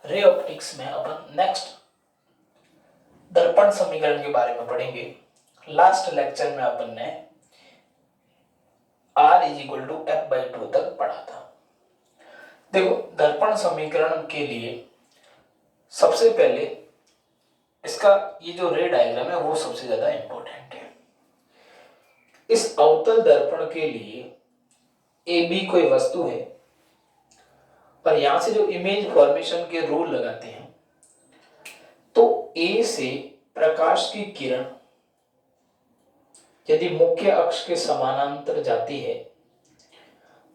Ray optics में अपन next दर्पण समीकरण के बारे में पढ़ेंगे। लास्ट लेक्चर में अपन ने R is equal to F/2 तक पढ़ा था। देखो, दर्पण समीकरण के लिए सबसे पहले इसका ये जो रे डायग्राम है वो सबसे ज्यादा इंपॉर्टेंट है। इस अवतल दर्पण के लिए AB कोई वस्तु है, पर यहां से जो इमेज फॉर्मेशन के रूल लगाते हैं तो A से प्रकाश की किरण यदि मुख्य अक्ष के समानांतर जाती है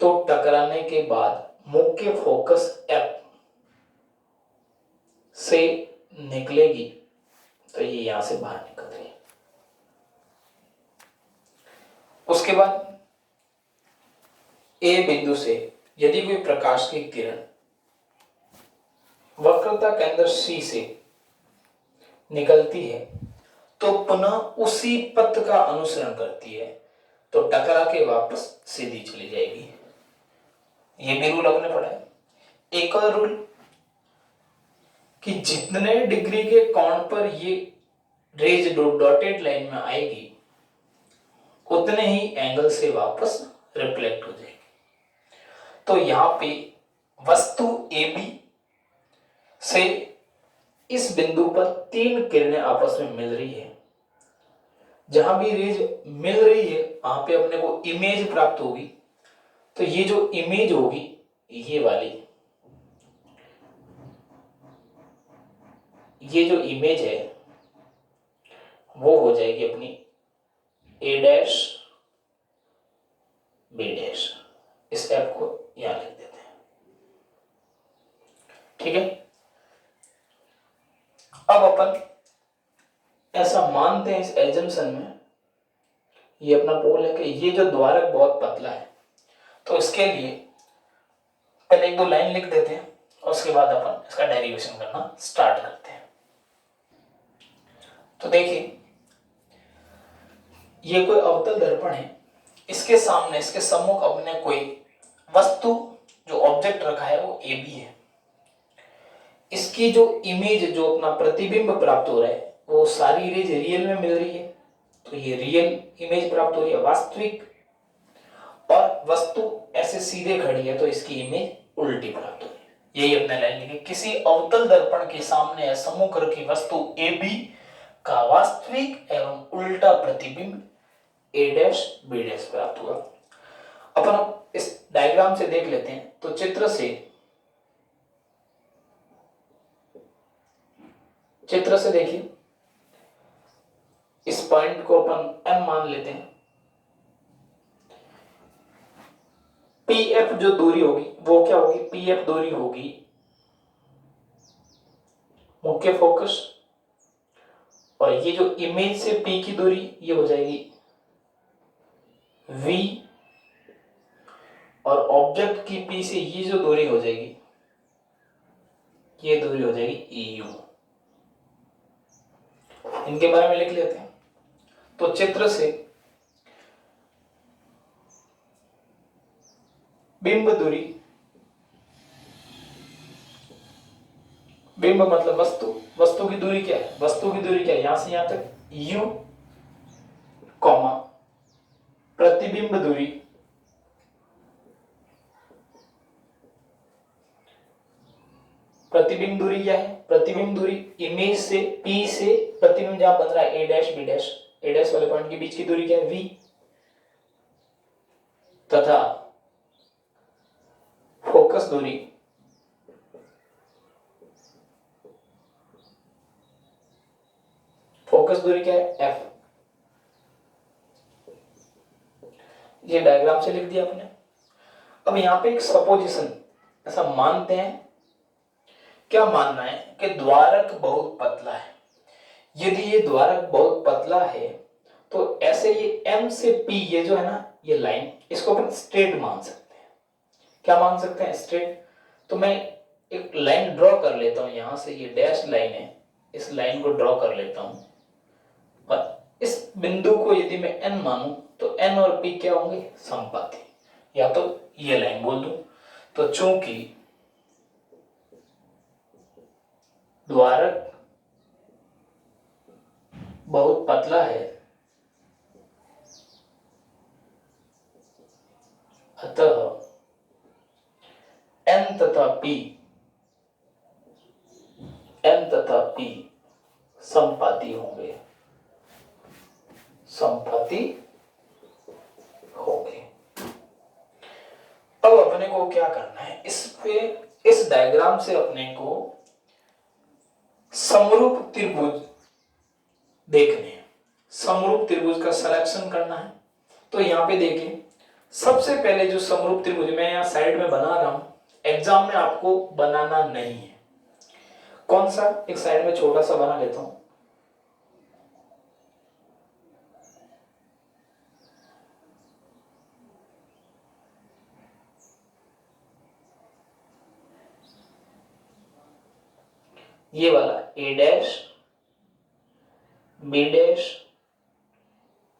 तो टकराने के बाद मुख्य फोकस F से निकलेगी, तो ये यहां से बाहर निकल रही है। उसके बाद A बिंदु से यदि कोई प्रकाश की किरण वक्रता केंद्र C से निकलती है तो पुनः उसी पथ का अनुसरण करती है, तो टकरा के वापस सीधी चली जाएगी। ये भी रूल आपने पढ़ा है। एक और रूल कि जितने डिग्री के कोण पर ये रेज डॉटेड लाइन में आएगी उतने ही एंगल से वापस रिफ्लेक्ट हो जाएगी। तो यहां पे वस्तु AB से इस बिंदु पर 3 किरणें आपस में मिल रही है। जहां भी रेज मिल रही है वहां पे अपने को इमेज प्राप्त होगी। तो ये जो इमेज होगी ये वाली, ये जो इमेज है वो हो जाएगी अपनी A' B'। इस F को यहां लिख देते हैं, ठीक है। अब अपन ऐसा मानते हैं इस एजम्पशन में, ये अपना पोल है कि ये जो द्वारक बहुत पतला है, तो इसके लिए पहले 1-2 लाइन लिख देते हैं और उसके बाद अपन इसका डेरिवेशन करना स्टार्ट करते हैं। तो देखिए, ये कोई अवतल दर्पण है, इसके सामने इसके सम्मुख अपने कोई वस्तु जो ऑब्जेक्ट रखा है वो AB है। इसकी जो इमेज जो अपना प्रतिबिंब प्राप्त हो रहा है वो सारी रेज रियल में मिल रही है, तो ये रियल इमेज प्राप्त हो रही है, वास्तविक। और वस्तु ऐसे सीधे खड़ी है तो इसकी इमेज उल्टी प्राप्त हो रही है। यही अपने लाइन लिखी, किसी अवतल दर्पण के सामने सम्मुख रखी वस्तु AB का वास्तविक एवं उल्टा प्रतिबिंब A' B' प्राप्त हुआ। अपन इस डायग्राम से देख लेते हैं। तो चित्र से देखिए, इस पॉइंट को अपन M मान लेते हैं। PF जो दूरी होगी वो क्या होगी? PF दूरी होगी मुख्य फोकस, और ये जो इमेज से P की दूरी ये हो जाएगी V, और ऑब्जेक्ट की P से ये जो दूरी हो जाएगी ये दूरी हो जाएगी EU। इनके बारे में लिख लेते हैं। तो चित्र से बिंब दूरी, बिंब मतलब वस्तु की दूरी क्या है? वस्तु की दूरी क्या है? यहां से यहां तक U, कॉमा प्रतिबिंब दूरी क्या है? प्रतिबिंब दूरी इमेज से P से प्रतिबिंब जहां बन रहा है A' B', A' वाले पॉइंट के बीच की दूरी क्या है? V, तथा फोकस दूरी क्या है? F। ये डायग्राम से लिख दिया आपने। अब यहां पे एक सपोजिशन, ऐसा मानते हैं, क्या मानना है कि द्वारक बहुत पतला है। यदि ये द्वारक बहुत पतला है तो ऐसे ये M से P ये जो है ना ये लाइन, इसको अपन स्ट्रेट मान सकते हैं। क्या मान सकते हैं? स्ट्रेट। तो मैं एक लाइन ड्रॉ कर लेता हूं, यहां से ये डैश लाइन है, इस लाइन को ड्रॉ कर लेता हूं, और इस बिंदु को यदि मैं N मानूं तो N और P क्या होंगे? समपाती, या तो ये लाइन बोल दूं। तो चूंकि द्वारक बहुत पतला है, अतः एन तथा पी समपाती होंगे। अब अपने को क्या करना है, इस डायग्राम से अपने को समरूप त्रिभुज देखने हैं, समरूप त्रिभुज का सिलेक्शन करना है। तो यहाँ पे देखिए, सबसे पहले जो समरूप त्रिभुज मैं यहाँ साइड में बना रहा हूं, एग्जाम में आपको बनाना नहीं है। कौन सा, एक साइड में छोटा सा बना लेता हूं। ये वाला ए डैश, बी डैश,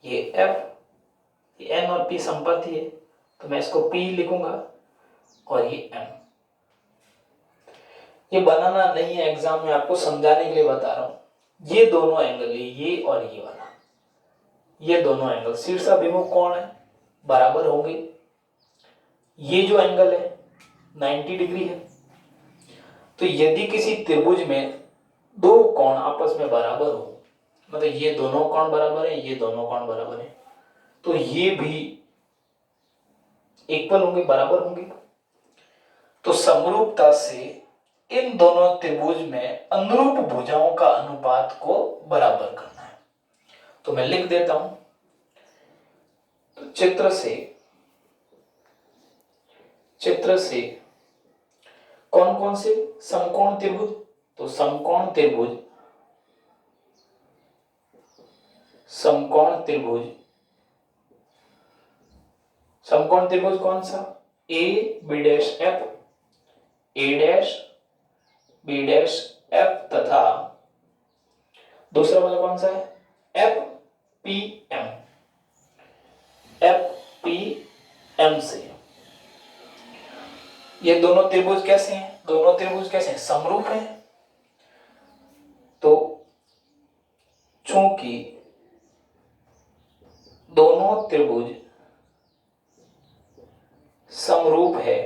ये एफ, ये एन और पी संपत्ति है, तो मैं इसको पी लिखूंगा, और ये एम। ये बनाना नहीं है, एग्जाम में आपको समझाने के लिए बता रहा हूं। ये दोनों एंगल, ये और ये वाला, ये दोनों एंगल शीर्षाभिमुख कोण है, बराबर होंगे। ये जो एंगल है 90 डिग्री है। तो यदि किसी त्रिभुज में दो कोण आपस में बराबर हो, मतलब ये दोनों कोण बराबर है, ये दोनों कोण बराबर है, तो ये भी इक्वल होंगे, बराबर होंगे। तो समरूपता से इन दोनों त्रिभुज में अनुरूप भुजाओं का अनुपात को बराबर करना है। तो मैं लिख देता हूं, तो चित्र से कौन कौन से समकोण त्रिभुज, तो समकोण त्रिभुज कौन सा, A B dash F, A dash B dash F, तथा दूसरा वाला कौन सा है, एफ पी एम से। ये दोनों त्रिभुज कैसे हैं, समरूप हैं। तो चूंकि दोनों त्रिभुज समरूप है,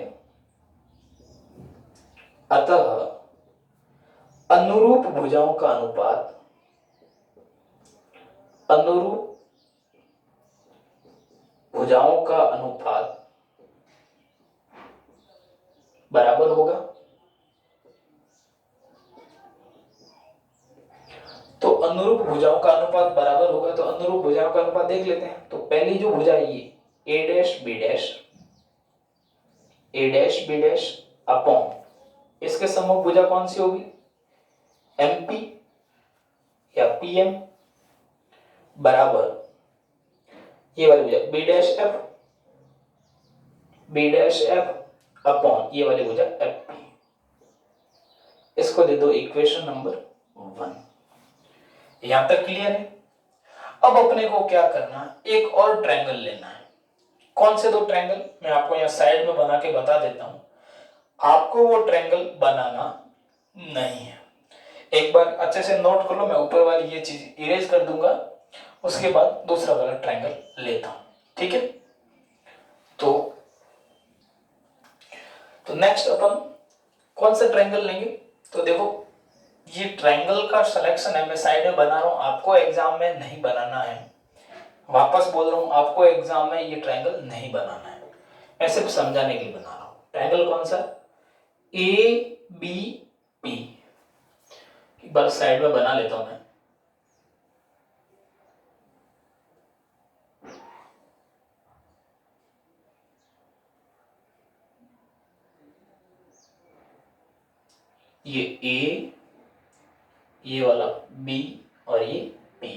अतः अनुरूप भुजाओं का अनुपात बराबर होगा। तो अनुरूप भुजाओं का अनुपात बराबर होगा, तो अनुरूप भुजाओं का अनुपात देख लेते हैं। तो पहली जो भुजा है ये ए डैश बी डैश अपॉन, इसके सम्मुख भुजा कौन सी होगी, एमपी या पीएम, बराबर ये वाली भुजा बी डैश एफ अपॉन ये वाली भुजा एफ पी। इसको दे दो इक्वेशन नंबर 1। यहां तक क्लियर है। अब अपने को क्या करना, एक और ट्रायंगल लेना है। कौन से दो ट्रायंगल, मैं आपको यहां साइड में बना के बता देता हूं, आपको वो ट्रायंगल बनाना नहीं है। एक बार अच्छे से नोट कर लो, मैं ऊपर वाली ये चीज इरेज कर दूंगा, उसके बाद दूसरा वाला ट्रायंगल लेता हूं, ठीक है। तो नेक्स्ट अपन कौन सा ट्रायंगल लेंगे, तो देखो ये ट्रायंगल का सिलेक्शन है, मैं साइड में बना रहा हूं, आपको एग्जाम में नहीं बनाना है। वापस बोल रहा हूं, आपको एग्जाम में ये ट्रायंगल नहीं बनाना है, मैं सिर्फ समझाने के लिए बना रहा हूं। ट्रायंगल कौन सा, ए बी पी। एक बार साइड में बना लेता हूं मैं। ये ए, ये वाला बी और ये पी।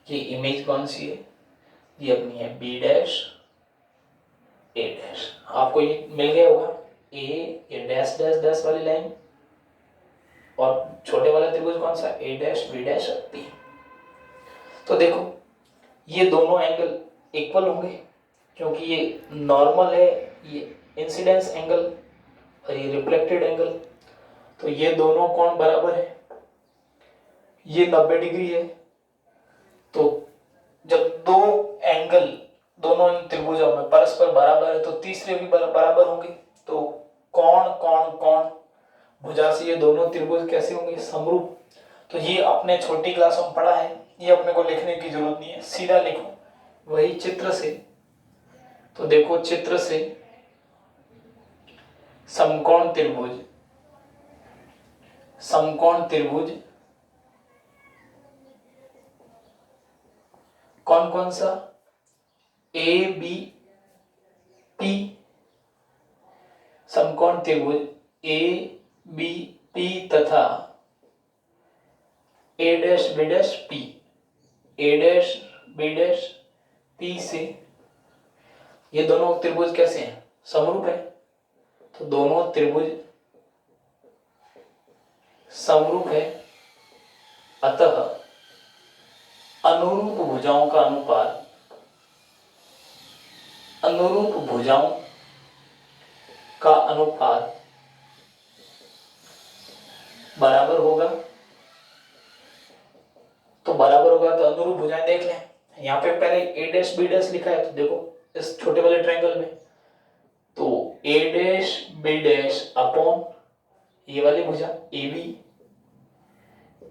ये इमेज कौन सी है, ये अपनी है बी डैश ए डैश। आपको ये मिल गया होगा, ए ये डैश डैश डैश वाली लाइन, और छोटे वाला त्रिभुज कौन सा, ए डैश बी डैश पी। तो देखो ये दोनों एंगल इक्वल होंगे, क्योंकि ये नॉर्मल है, ये इंसिडेंस एंगल और ये रिफ्लेक्टेड एंगल। तो ये दोनों कोण बराबर है, ये 90 डिग्री है। तो जब दो एंगल दोनों त्रिभुजों में परस्पर बराबर है तो तीसरे भी बराबर होंगे। तो कोण कोण कोण भुजा से ये दोनों त्रिभुज कैसे होंगे? समरूप। तो ये अपने छोटी क्लास में पढ़ा है, ये अपने को लिखने की जरूरत नहीं है, सीधा लिखो वही चित्र से। तो देखो चित्र से समकोण त्रिभुज, समकोण त्रिभुज कौन कौन सा? ए बी पी, समकोण त्रिभुज ए बी पी तथा ए डैश बी डैश पी, ए डैश बी डैश पी से ये दोनों त्रिभुज कैसे हैं? समरूप है। तो दोनों त्रिभुज समरूप है, अतः अनुरूप भुजाओं का अनुपात, अनुरूप भुजाओं का अनुपात बराबर होगा। तो बराबर होगा तो अनुरूप भुजाएं देख लें। यहाँ पे पहले ए डैश बी डैश लिखा है, तो देखो इस छोटे वाले ट्रायंगल में तो A dash B dash upon ये वाली भुजा A B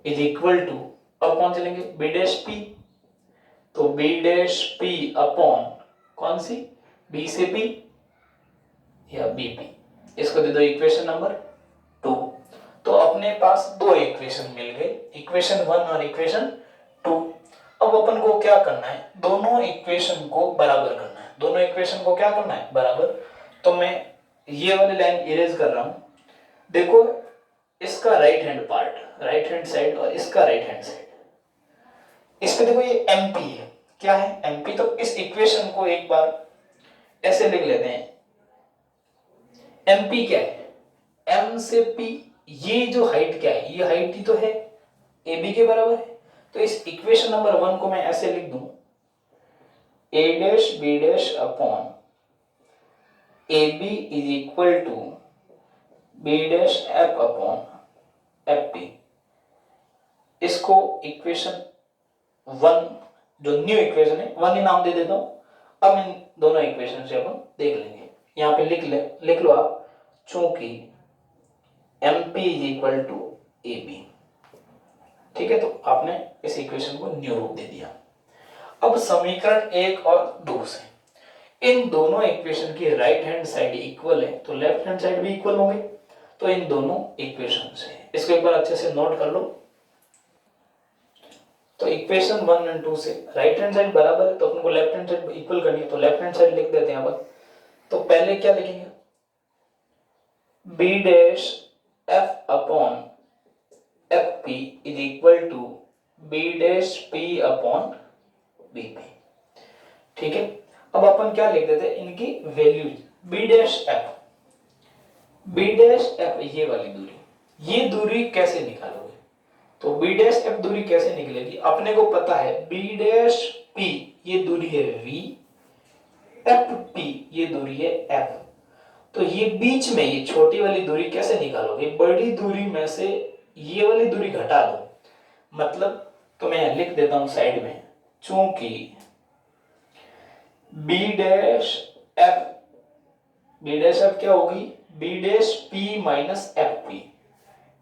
is equal to, अब कौन चलेंगे? बी डैश पी, तो बी डैश पी अपॉन कौन सी? बी से पी या बी पी। इसको दे दो इक्वेशन नंबर 2। तो अपने पास दो इक्वेशन मिल गए, इक्वेशन 1 और इक्वेशन 2। अब अपन को क्या करना है? दोनों इक्वेशन को बराबर करना है। दोनों इक्वेशन को क्या करना है? बराबर। तो मैं ये वाली लाइन इरेज कर रहा हूं। देखो इसका right hand part, right hand side, और इसका राइट हैंड साइड, इस पे देखो ये एमपी है। क्या है? एमपी। तो इस इक्वेशन को एक बार ऐसे लिख लेते हैं। एमपी क्या है? एम से पी, ये जो हाइट क्या है? ये हाइट ही तो है, ए बी के बराबर है। तो इस इक्वेशन नंबर 1 को मैं ऐसे लिख दूं, A dash B dash upon A B is equal to B dash F upon F P. इसको इक्वेशन 1 जो न्यू इक्वेशन है 1 ही नाम दे देता हूं। अब इन दोनों इक्वेशन से अपन देख लेंगे। यहां पे लिख लो आप, चूंकि MP is equal to A B. ठीक है, तो आपने इस इक्वेशन को न्यू रूप दे दिया। अब समीकरण 1 और 2 से इन दोनों इक्वेशन की राइट हैंड साइड इक्वल है, तो लेफ्ट हैंड साइड भी इक्वल होंगे। तो इन दोनों इक्वेशन से इसको एक बार अच्छे से नोट कर लो। तो इक्वेशन 1 और 2 से राइट हैंड साइड बराबर है, तो अपन को लेफ्ट हैंड साइड इक्वल करनी है। तो लेफ्ट हैंड साइड लिख देते हैं अपन। तो पहले क्या लिखेंगे? B dash F upon F P is equal to B dash P upon B P. ठीक है, अब अपन क्या लिख देते हैं? इनकी values. B dash F, B dash F ये वाली दूरी, ये दूरी कैसे निकालोगे? तो बी डैश एफ दूरी कैसे निकलेगी? अपने को पता है बी डैश पी ये दूरी है v, एफ पी ये दूरी है f। तो ये बीच में ये छोटी वाली दूरी कैसे निकालोगे? बड़ी दूरी में से ये वाली दूरी घटा दो। मतलब तो मैं लिख देता हूं साइड में, चूंकि बी डैश एफ क्या होगी? B dash P minus F P.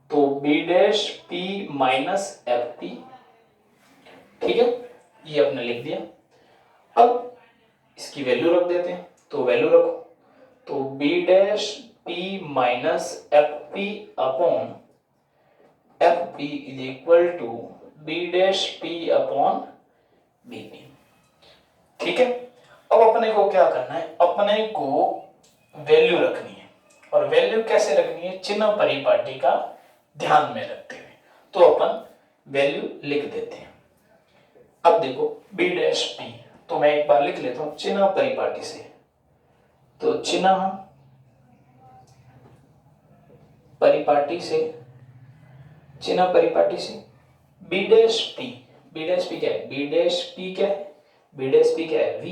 तो B dash P minus F P. ठीक है, ये आपने लिख दिया। अब इसकी वैल्यू रख देते हैं। तो वैल्यू रखो, तो B dash P minus F P upon F P is equal to B dash P upon B P. ठीक है, अब अपने को क्या करना है? अपने को वैल्यू रखनी है। और वैल्यू कैसे रखनी है? चिन्ह परिपाटी का ध्यान में रखते हुए। तो अपन वैल्यू लिख देते हैं। अब देखो बी डैश पी, तो मैं एक बार लिख लेता हूं चिन्ह परिपाटी से। तो चिन्ह परिपाटी से, चिन्ह परिपाटी से B dash P, B dash P क्या है? बी डैश पी क्या है? बी डैश पी क्या है? v।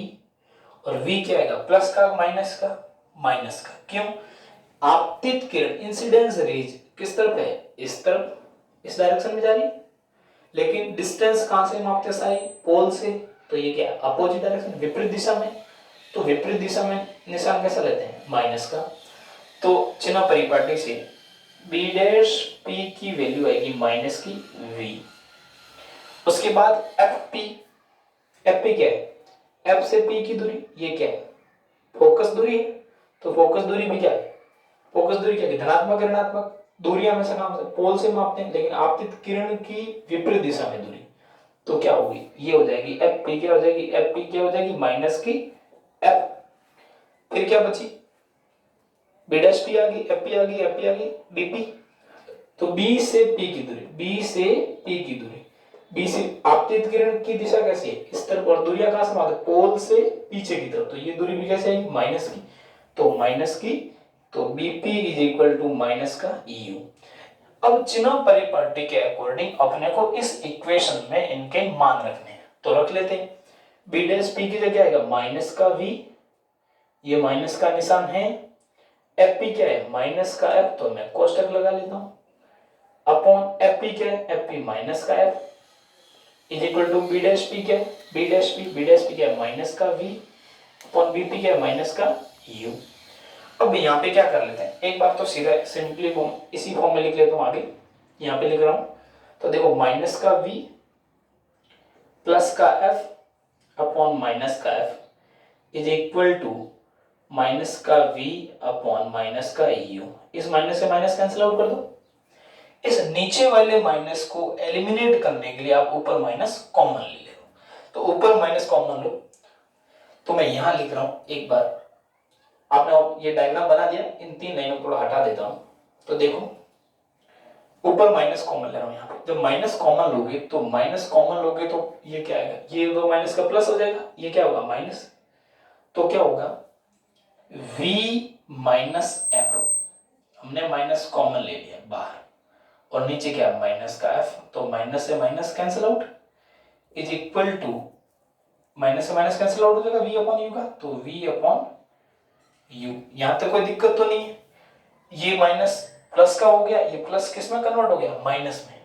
और v क्या आएगा? प्लस का माइनस का? माइनस का। क्यों? आपतित किरण इंसिडेंस रेज किस तरफ है, इस तरफ, इस डायरेक्शन में जा रही है, लेकिन डिस्टेंस कहां से मापते हैं साई, पोल से, तो ये क्या है, अपोजिट डायरेक्शन, विपरीत दिशा में। तो विपरीत दिशा में निशान कैसा लेते हैं, माइनस का। तो चिन्ह परिपाटी से बी डैश पी की वैल्यू आएगी माइनस की v। उसके बाद एफ पी, एफ पी क्या है, एफ से पी की दूरी, ये क्या है, फोकस दूरी है। तो फोकस दूरी भी क्या है, फोकस दूरी क्या है, धनात्मक ऋणात्मक, दूरियां हमेशा नाम से पोल से मापते हैं, लेकिन आपतित किरण की विपरीत दिशा में दूरी, तो क्या होगी, ये हो जाएगी एफ पी, क्या हो जाएगी, एफ पी क्या हो जाएगी, माइनस की एफ। फिर क्या बची, बी डैश पी आ गई, एफ पी आ गई, एफ पी आ गई, बीपी। तो बी से पी की दूरी, बी से पी की दूरी, बी से आपतित किरण की दिशा कैसी है, इस तरफ, और दूरियां कहां से मापते, पोल से पीछे की तरफ, तो ये दूरी भी कैसे आएगी, माइनस की। तो माइनस की, तो BP is equal to minus का यू। अब चिन्ह परिपाटी के अकॉर्डिंग अपने को इस इक्वेशन में इनके मान रखने हैं, तो रख लेते हैं। बी डैश पी की जगह आएगा माइनस का वी, ये माइनस का निशान है। एफ पी क्या है, माइनस का एफ, तो मैं कोष्टक लगा लेता हूं, अपॉन एफ पी क्या है, एफ पी माइनस का F is equal to B dash P क्या है, बी डैश पी क्या है, माइनस का वी, अपॉन बी पी क्या है, माइनस का यू। अब यहाँ पे क्या कर लेते हैं, एक बार तो सीधा सिंपली फॉर्म इसी फॉर्म में लिख लेता हूँ, आगे यहाँ पे लिख रहा हूं। तो देखो माइनस का v प्लस का f अपॉन माइनस का f is equal to minus का v अपॉन माइनस का u। इस माइनस से माइनस कैंसिल आउट कर दो। इस नीचे वाले माइनस को एलिमिनेट करने के लिए आप ऊपर माइनस कॉमन ले लो, तो ऊपर माइनस कॉमन लो। तो मैं यहां लिख रहा हूं, एक बार आपने ये डायग्राम बना दिया, इन 3 लाइनों को थोड़ा हटा देता हूं। तो देखो ऊपर माइनस कॉमन ले रहा हूं, यहाँ पे जब माइनस कॉमन लोगे तो ये क्या आएगा, ये दो माइनस का प्लस हो जाएगा, ये क्या होगा माइनस। तो क्या होगा v माइनस एफ, हमने माइनस कॉमन ले लिया बाहर, और नीचे क्या माइनस का f, तो माइनस से minus cancel out is equal to, minus से माइनस कैंसिल आउट हो जाएगा v अपॉन u का, तो v अपॉन u। यहां तक कोई दिक्कत तो नहीं है, ये माइनस प्लस का हो गया, ये प्लस किस में कन्वर्ट हो गया, माइनस में,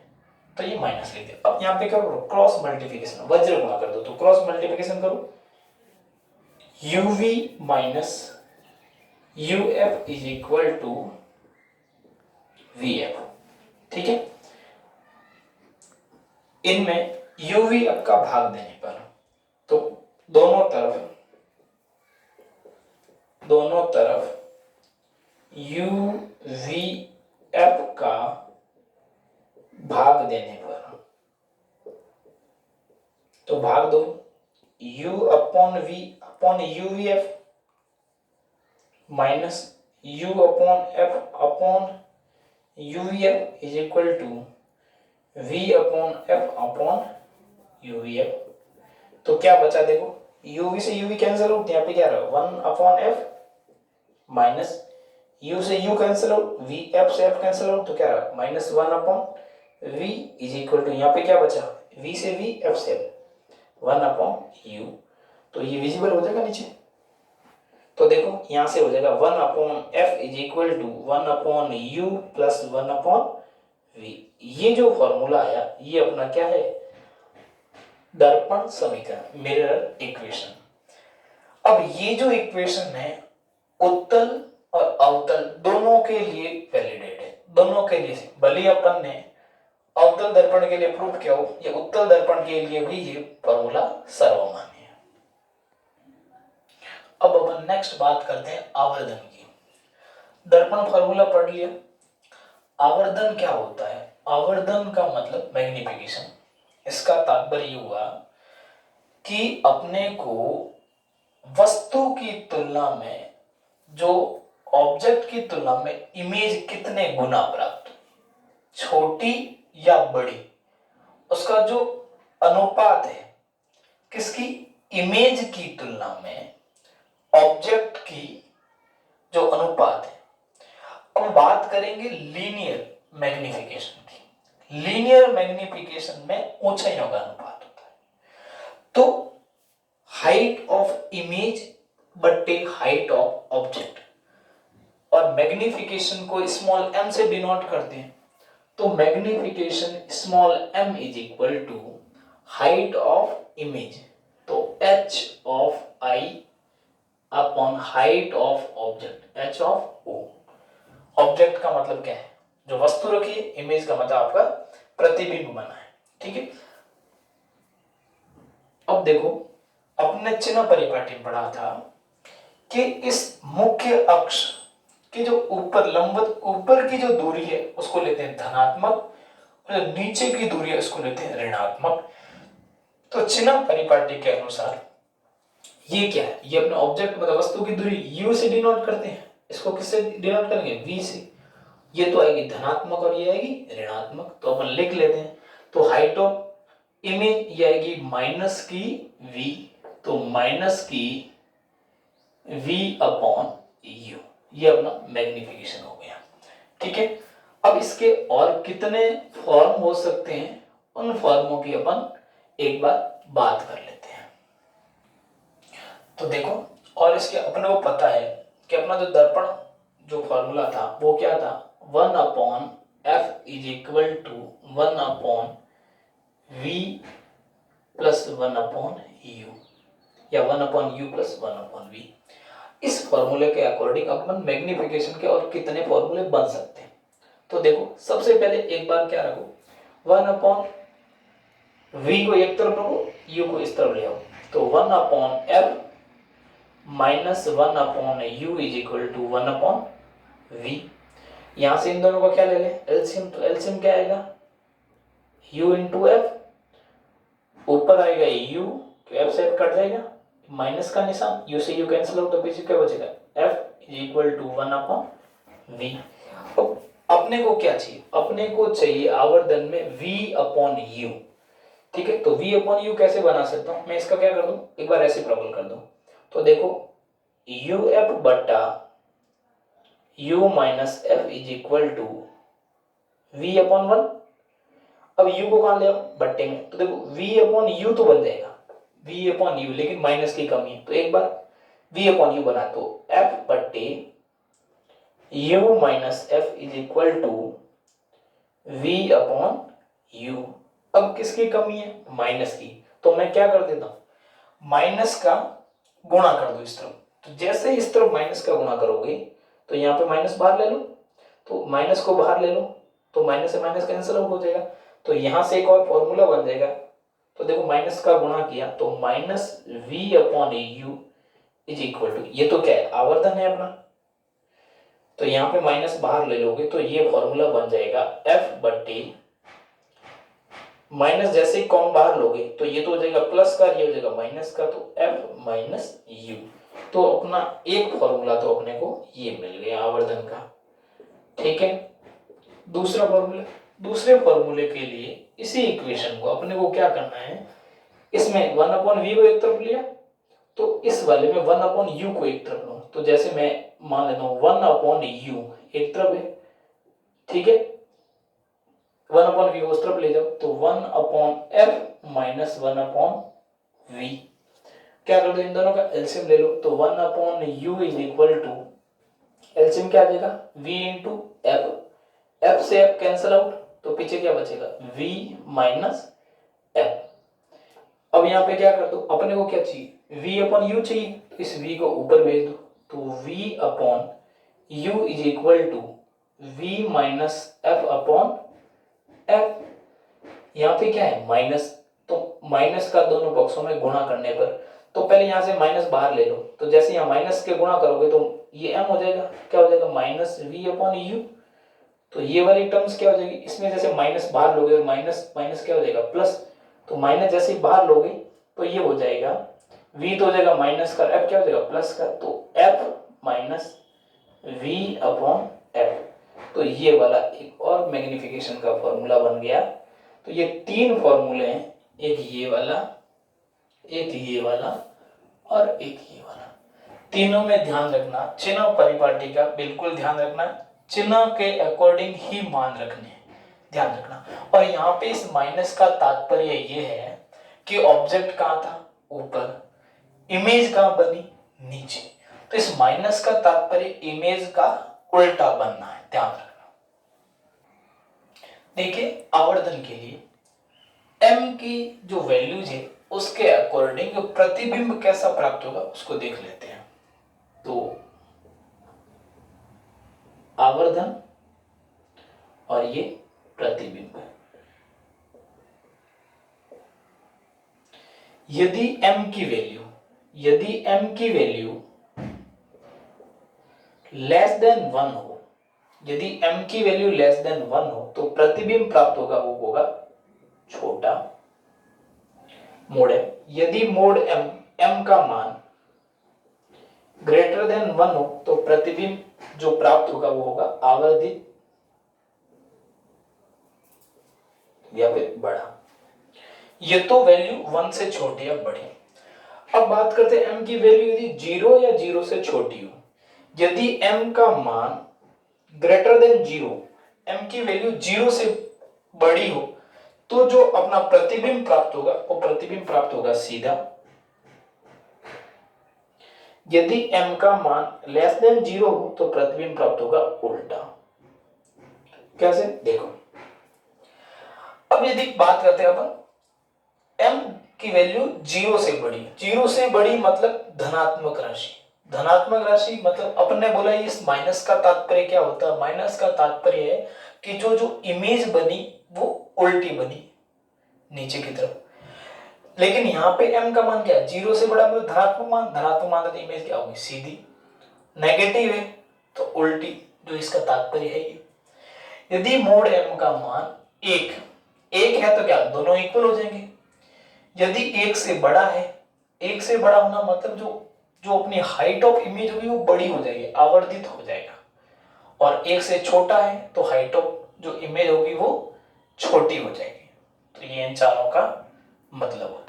तो ये माइनस लिख दिया। अब यहाँ पे क्या करो, क्रॉस मल्टीप्लिकेशन, वज्र गुणा कर दो, तो क्रॉस मल्टीप्लिकेशन करो, uv minus uf is equal to vf, ठीक है। इनमें uv अब का भाग देने पर, तो दोनों तरफ uvf का भाग देने पर, तो भाग दो, u upon v upon uvf minus u upon f upon uvf is equal to v upon f upon uvf। तो क्या बचा देखो, uv से uv कैंसिल आउट, यहाँ पे क्या रहा 1 अपॉन f माइनस u से u cancel out, v f से f कैंसिल आउट, तो क्या रहा minus 1 upon v is equal to, यहाँ पे क्या बचा, v से v f से 1 अपॉन u। तो ये विजिबल हो जाएगा नीचे, तो देखो यहां से हो जाएगा 1 upon f is equal to 1 upon u plus 1 upon v। ये जो फॉर्मूला आया ये अपना क्या है, दर्पण समीकरण, मिरर इक्वेशन। अब ये जो इक्वेशन है उत्तल और अवतल दोनों के लिए वैलिडेट है, दोनों के लिए, भले अपन ने अवतल दर्पण के लिए प्रूफ किया हो, ये उत्तल दर्पण के लिए भी ये फॉर्मूला सर्वमान्य है। अब अपन नेक्स्ट बात करते हैं आवर्धन की। दर्पण फॉर्मूला पढ़ लिया, आवर्धन क्या होता है, आवर्धन का मतलब मैग्निफिकेशन। इसका तात्पर्य हुआ कि अपने को वस्तु की तुलना में, जो ऑब्जेक्ट की तुलना में इमेज कितने गुना प्राप्त, छोटी या बड़ी, उसका जो अनुपात है, किसकी, इमेज की तुलना में ऑब्जेक्ट की जो अनुपात है। अब बात करेंगे लीनियर मैग्निफिकेशन की। लीनियर मैग्निफिकेशन में ऊंचाइयों का अनुपात होता है, तो हाइट ऑफ इमेज बट्टे हाइट ऑफ ऑब्जेक्ट, और मैग्निफिकेशन को स्मॉल m से डिनोट करते हैं। तो magnification small m is equal to height of image, तो h of i upon height of object, h of o। Object का मतलब क्या है, जो वस्तु रखी है, इमेज का मतलब आपका प्रतिबिंब बना है, ठीक है। अब देखो, अपने चिन्ह परिपाटी में पढ़ा था कि इस मुख्य अक्ष की जो ऊपर लंबवत ऊपर की जो दूरी है उसको लेते हैं धनात्मक, और जो नीचे की दूरी है उसको लेते हैं ऋणात्मक। तो चिन्ह परिपाटी के अनुसार ये क्या है, ये अपने ऑब्जेक्ट मतलब वस्तु की दूरी u से डिनोट करते हैं, इसको किससे डिनोट करेंगे, v से। ये तो आएगी धनात्मक और ये आएगी ऋणात्मक, तो अपन लिख लेते हैं। तो हाइट ऑफ इमेज ये आएगी माइनस की v, तो माइनस की v अपॉन u, ये अपना मैग्निफिकेशन हो गया, ठीक है। अब इसके और कितने फॉर्म हो सकते हैं, उन फॉर्मों की अपन एक बार बात कर लेते हैं। तो देखो, और इसके अपने को पता है कि अपना जो दर्पण जो फॉर्मूला था वो क्या था, 1 upon F is equal to 1 upon V plus 1 upon U, या 1 upon U plus 1 upon V. इस फॉर्मूले के अकॉर्डिंग अपन मैग्निफिकेशन के और कितने फॉर्मूले बन सकते हैं। तो देखो, सबसे पहले एक बार क्या रखो, 1 अपॉन वी को एक तरफ रखो, यू को इस तरफ ले आओ, तो 1 upon F minus 1 upon U is equal to 1 upon V. यहां से इन दोनों को क्या ले लें, एलसीएम, तो एलसीएम क्या आएगा, u इंटू एफ, ऊपर आएगा u, तो एफ से एफ कट जाएगा, माइनस का निशान, u से u कैंसिल हो, तो पीछे क्या बचेगा, f is equal to 1 upon v। अब अपने को क्या चाहिए, अपने को चाहिए आवर्धन में v अपॉन u, ठीक है। तो v अपॉन u कैसे बना सकता हूं मैं, इसका क्या कर दूं, एक बार ऐसे प्रॉब्लम कर दूं। तो देखो, uf बट्टा u minus F is equal to v upon 1। अब u को कहां ले आओ, बट्टे में, तो देखो v अपॉन u तो बन जाएगा v अपॉन u, लेकिन माइनस की कमी है, तो एक बार v अपॉन u बना, तो f बट्टे u minus F is equal to v upon u। अब किसकी कमी है, माइनस की, तो मैं क्या कर देता हूं, माइनस का गुणा कर दो इस तरफ। तो जैसे इस तरफ माइनस का गुणा करोगे तो यहाँ पे माइनस बाहर ले लो, तो माइनस को बाहर ले लो, तो माइनस से माइनस कैंसिल आउट हो जाएगा, तो यहां से एक और फॉर्मूला बन जाएगा। तो देखो, माइनस का गुणा किया तो minus V upon U is equal to, ये तो क्या है, आवर्धन है अपना, तो यहाँ पे माइनस बाहर ले लोगे तो ये फॉर्मूला बन जाएगा एफ बट्टे माइनस, जैसे ही कॉम बाहर लोगे तो ये तो हो जाएगा प्लस का, ये हो जाएगा माइनस का, तो एफ माइनस यू। तो अपना एक फॉर्मूला तो अपने को ये मिल गया आवर्धन का, ठीक है। दूसरा फॉर्मूला, दूसरे फॉर्मूले के लिए इसी इक्वेशन को अपने को क्या करना है, इसमें 1 अपॉन वी को एक तरफ लिया, तो इस वाले में 1 अपॉन यू को एक तरफ लो, तो जैसे मैं मान लेता हूं 1 अपॉन यू एक तरफ है, ठीक है, 1 अपॉन वी उस तरफ ले जाओ, तो 1 upon F minus 1 upon V, क्या कर दो, इन दोनों का एलसीएम ले लो, तो 1 upon U is equal to, LCM क्या आ जाएगा, v इंटू एफ, एफ से एफ कैंसिल आउट, तो पीछे क्या बचेगा, v माइनस एफ। अब यहाँ पे क्या कर दो, अपने को क्या चाहिए, v अपॉन u चाहिए, तो इस v को ऊपर भेज दो, तो v upon u is equal to v minus F upon F. यहाँ पे क्या है, माइनस, तो माइनस का दोनों बॉक्सों में गुणा करने पर, तो पहले यहाँ से माइनस बाहर ले लो, तो जैसे यहाँ माइनस के गुणा करोगे तो ये m हो जाएगा, क्या हो जाएगा, माइनस v अपॉन यू। तो ये वाली टर्म्स क्या हो जाएगी, इसमें जैसे माइनस बाहर लोगे और माइनस माइनस क्या हो जाएगा, प्लस, तो माइनस जैसे ही बाहर लोगे तो ये हो जाएगा v, तो हो जाएगा माइनस का, f क्या हो जाएगा, प्लस का, तो f minus v upon f। तो ये वाला एक और मैग्निफिकेशन का फॉर्मूला बन गया। तो ये तीन फॉर्मूले हैं, एक ये वाला, एक ये वाला और एक ये वाला। तीनों में ध्यान रखना, चिन्ह परिपाटी का बिल्कुल ध्यान रखना, चिन्ह के अकॉर्डिंग ही मान रखने, ध्यान रखना। और यहाँ पे इस माइनस का तात्पर्य ये है कि ऑब्जेक्ट कहाँ था, ऊपर, इमेज कहाँ बनी, नीचे। तो इस माइनस का तात्पर्य इमेज का उल्टा बनना है, ध्यान रखना। देखिए आवर्धन के लिए m की जो वैल्यूज है उसके अकॉर्डिंग जो प्रतिबिंब कैसा प्राप्त होगा उसको देख लेते हैं। तो आवर्धन और ये प्रतिबिंब, यदि m की वैल्यू लेस देन 1 हो, यदि m की वैल्यू लेस देन 1 हो तो प्रतिबिंब प्राप्त होगा वो होगा छोटा मोड m। यदि मोड m का मान ग्रेटर देन 1 हो तो प्रतिबिंब जो प्राप्त होगा वो होगा आवर्धित या फिर बड़ा। ये तो वैल्यू 1 से छोटी या बड़ी। अब बात करते हैं m की वैल्यू यदि 0 या 0 से छोटी हो, यदि m का मान ग्रेटर देन 0, m की वैल्यू 0 से बड़ी हो तो जो अपना प्रतिबिंब प्राप्त होगा वो प्रतिबिंब प्राप्त होगा सीधा। यदि m का मान लेस देन 0 हो तो प्रतिबिंब प्राप्त होगा उल्टा। कैसे देखो, अब यदि बात करते हैं अपन m की वैल्यू 0 से बड़ी, 0 से बड़ी मतलब धनात्मक राशि। धनात्मक राशि मतलब अपन ने बोला इस माइनस का तात्पर्य क्या होता है, माइनस का तात्पर्य है कि जो इमेज बनी वो उल्टी बनी नीचे की तरफ। लेकिन यहाँ पे m का मान क्या है, 0 से बड़ा मतलब धनात्मक मान, धनात्मक मान तो इमेज क्या होगी सीधी, नेगेटिव है तो उल्टी, जो इसका तात्पर्य है ये। यदि मोड m का मान एक है तो क्या दोनों इक्वल हो जाएंगे। यदि एक से बड़ा है, एक से बड़ा होना मतलब जो अपनी हाइट ऑफ इमेज होगी वो बड़ी हो जाएगी, आवर्धित हो जाएगा। और एक से छोटा है तो हाइट ऑफ जो इमेज होगी वो छोटी हो जाएगी। तो ये इन चारों का मतलब